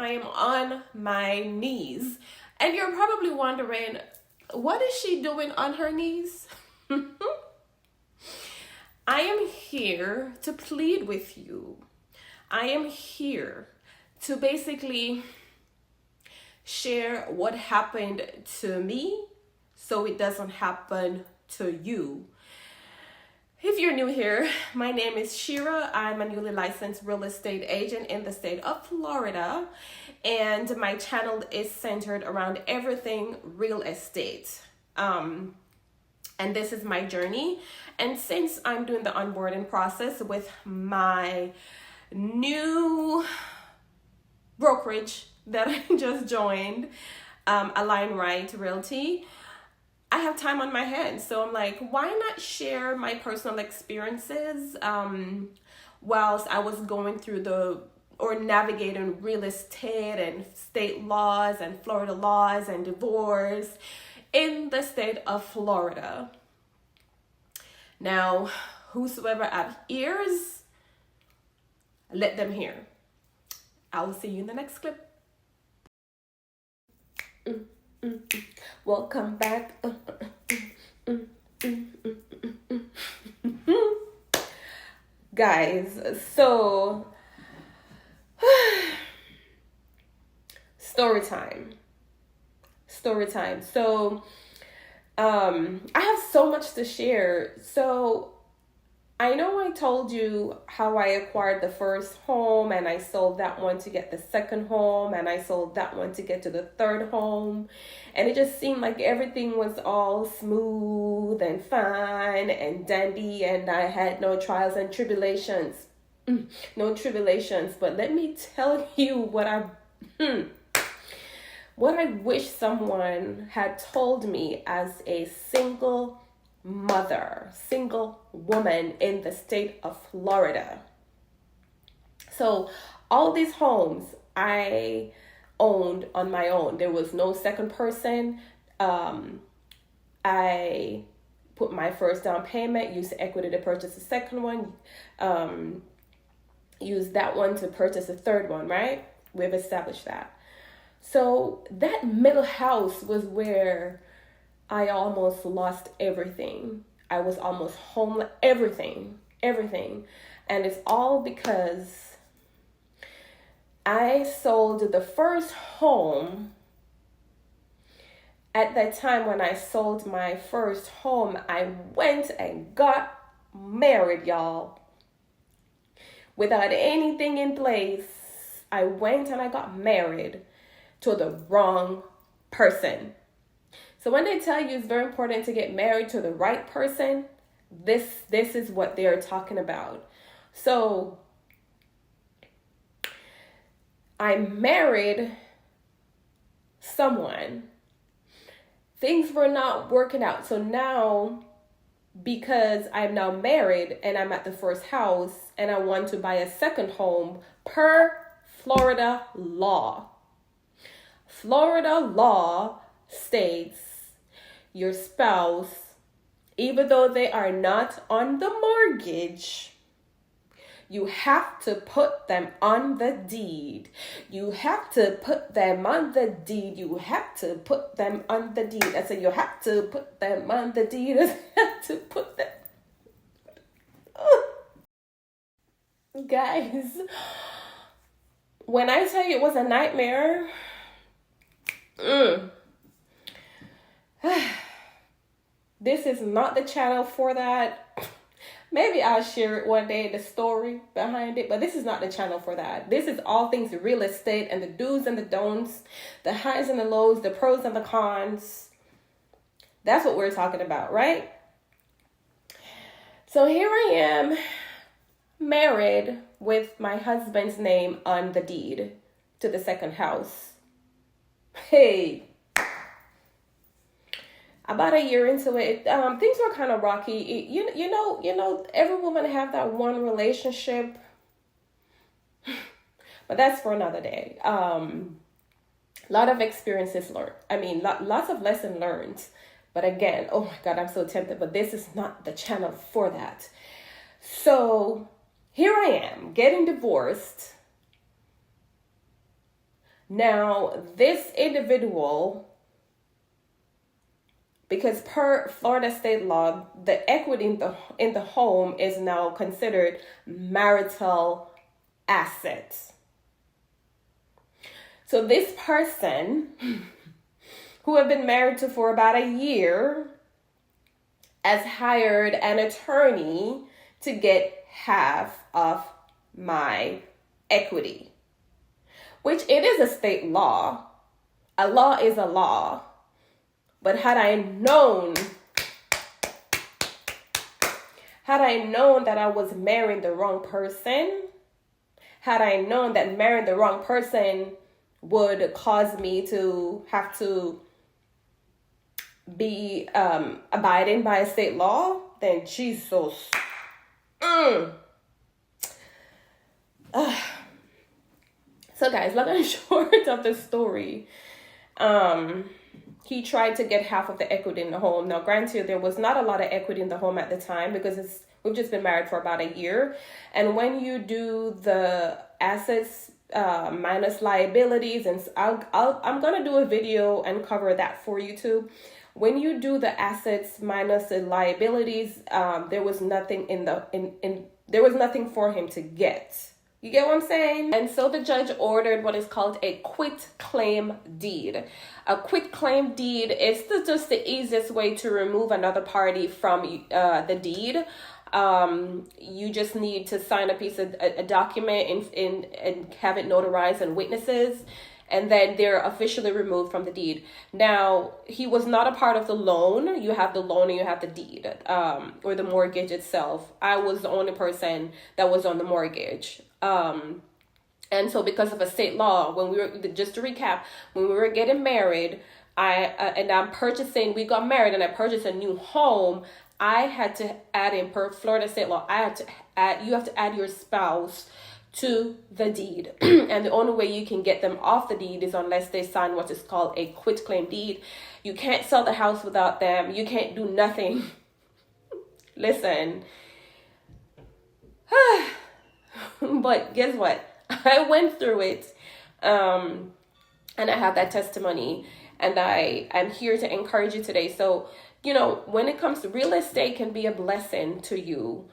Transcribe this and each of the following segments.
I am on my knees. And you're probably wondering, what is she doing on her knees? I am here to plead with you. I am here to basically share what happened to me so it doesn't happen to you. If you're new here, my name is Shira. I'm a newly licensed real estate agent in the state of Florida, and my channel is centered around everything real estate. And this is my journey. And since I'm doing the onboarding process with my new brokerage that I just joined, Align Right Realty, I have time on my hands. So I'm like, why not share my personal experiences whilst I was going through navigating real estate and state laws and Florida laws and divorce in the state of Florida. Now, whosoever have ears, let them hear. I will see you in the next clip. Welcome back. Guys, so story time. So I have so much to share. So I know I told you how I acquired the first home and I sold that one to get the second home and I sold that one to get to the third home. And it just seemed like everything was all smooth and fine and dandy and I had no trials and tribulations. No tribulations. But let me tell you what I wish someone had told me as a single woman in the state of Florida. So all these homes I owned on my own. There was no second person. I put my first down payment, used equity to purchase the second one, used that one to purchase the third one, right? We've established that. So that middle house was where I almost lost everything. I was almost homeless, everything. And it's all because I sold the first home. At that time when I sold my first home, I went and got married, y'all. Without anything in place, I went and I got married to the wrong person. So when they tell you it's very important to get married to the right person, this is what they're talking about. So I married someone. Things were not working out. So now, because I'm now married and I'm at the first house and I want to buy a second home per Florida law. Florida law states your spouse, even though they are not on the mortgage, you have to put them on the deed. You have to put them on the deed. You have to put them on the deed. I said you have to put them on the deed. I have to put them. Guys, when I tell you it was a nightmare, this is not the channel for that. Maybe I'll share it one day, the story behind it, but this is not the channel for that. This is all things real estate and the do's and the don'ts, the highs and the lows, the pros and the cons. That's what we're talking about, right? So here I am, married with my husband's name on the deed to the second house. Hey, about a year into it, things were kind of rocky. You know, every woman have that one relationship, but that's for another day. Lot of experiences learned. I mean, lots of lessons learned. But again, oh my God, I'm so tempted, but this is not the channel for that. So here I am getting divorced. Now, this individual, because per Florida state law, the equity in the home is now considered marital assets. So this person who have been married to for about a year has hired an attorney to get half of my equity, which it is a state law. A law is a law. But had I known that I was marrying the wrong person, had I known that marrying the wrong person would cause me to have to be abiding by a state law, then Jesus. So guys, long and short of the story, he tried to get half of the equity in the home. Now, granted, there was not a lot of equity in the home at the time because we've just been married for about a year. And when you do the assets minus liabilities, and I'm gonna do a video and cover that for you too. When you do the assets minus the liabilities, there was nothing there was nothing for him to get. You get what I'm saying? And so the judge ordered what is called a quit claim deed. A quit claim deed is just the easiest way to remove another party from the deed. You just need to sign a piece of a document and have it notarized and witnesses, and then they're officially removed from the deed. Now, he was not a part of the loan. You have the loan and you have the deed, or the mortgage itself. I was the only person that was on the mortgage. And so because of a state law, just to recap, when we were getting married, we got married and I purchased a new home, I had to add in, per Florida state law, you have to add your spouse to the deed. And the only way you can get them off the deed is unless they sign what is called a quit claim deed. You can't sell the house without them. You can't do nothing. Listen. But guess what? I went through it. And I have that testimony. And I'm here to encourage you today. So, when it comes to real estate, can be a blessing to you.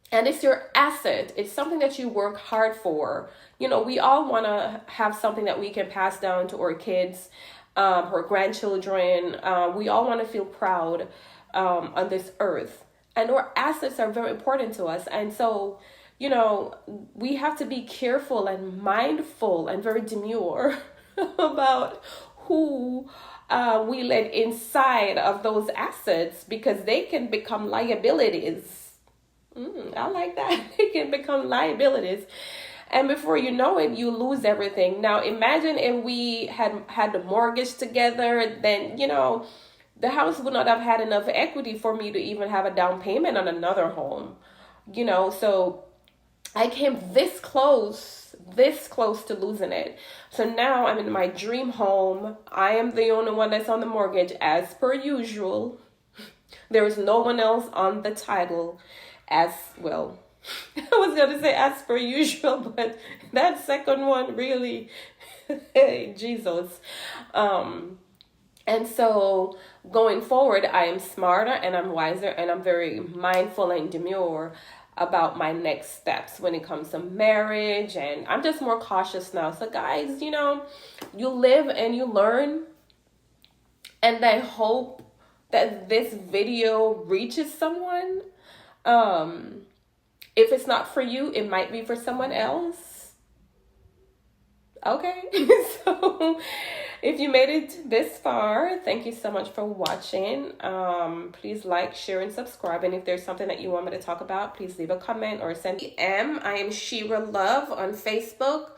And it's your asset. It's something that you work hard for. We all want to have something that we can pass down to our kids, our grandchildren. We all want to feel proud on this earth. And our assets are very important to us. And so, we have to be careful and mindful and very demure about who we let inside of those assets, because they can become liabilities. I like that. They can become liabilities. And before you know it, you lose everything. Now, imagine if we had the mortgage together, then, the house would not have had enough equity for me to even have a down payment on another home. So I came this close to losing it. So now I'm in my dream home. I am the only one that's on the mortgage as per usual. There is no one else on the title as well. I was going to say as per usual, but that second one really, hey, Jesus. And so going forward, I am smarter and I'm wiser and I'm very mindful and demure about my next steps when it comes to marriage, and I'm just more cautious now. So guys, you live and you learn, and I hope that this video reaches someone. If it's not for you, it might be for someone else. Okay. So if you made it this far, thank you so much for watching. Please like, share, and subscribe. And if there's something that you want me to talk about, please leave a comment or send me I am Shira Love on Facebook.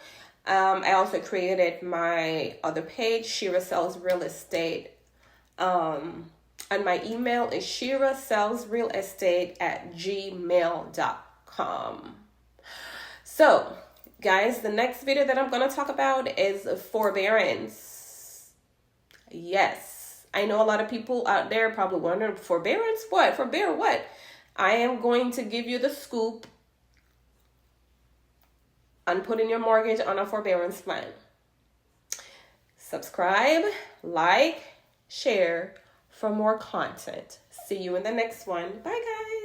I also created my other page, Shira Sells Real Estate. And my email is shirasellsrealestate@gmail.com. So, guys, the next video that I'm going to talk about is forbearance. Yes, I know a lot of people out there probably wondering, forbearance what? Forbear what? I am going to give you the scoop. and putting your mortgage on a forbearance plan. Subscribe, like, share for more content. See you in the next one. Bye, guys.